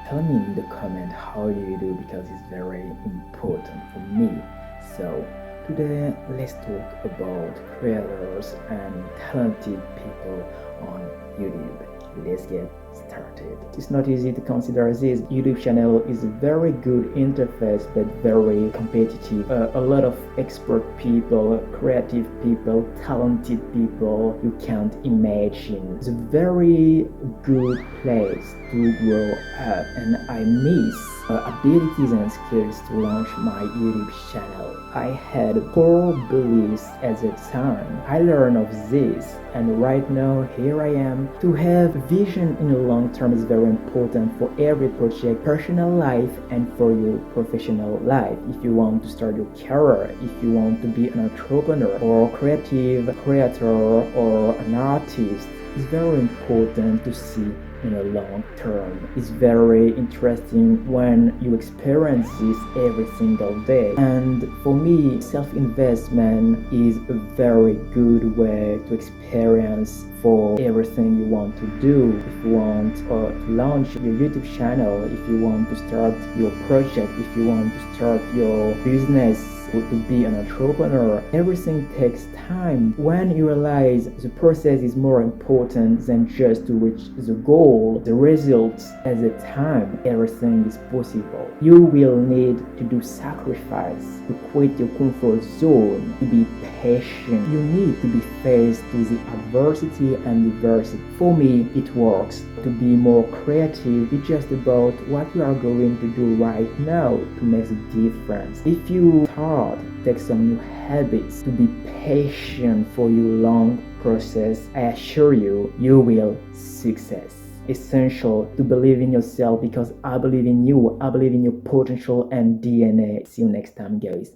Tell me in the comment how do you do, because it's very important for me. So today let's talk about creators and talented people on YouTube. Let's get started. It's not easy to consider this. YouTube channel is a very good interface but very competitive. A lot of expert people, creative people, talented people you can't imagine. It's a very good place to grow up, and I miss abilities and skills to launch my YouTube channel. I had poor beliefs at the time. I learned of this, and right now here I am. To have vision in the long term is very important for every project, personal life and for your professional life. If you want to start your career, if you want to be an entrepreneur or creative creator or an artist, it's very important to see in a long term. It's very interesting when you experience this every single day. And for me, self-investment is a very good way to experience for everything you want to do. If you want to launch your YouTube channel, if you want to start your project, if you want to start your business, to be an entrepreneur, everything takes time. When you realize the process is more important than just to reach the goal, the results at the time, everything is possible. You will need to do sacrifice, to quit your comfort zone, to be patient. You need to be faced with the adversity and diversity. For me, it works. To be more creative, it's just about what you are going to do right now to make a difference. If you take some new habits, to be patient for your long process, I assure you, you will success. Essential to believe in yourself, because I believe in you, I believe in your potential and DNA. See you next time, guys.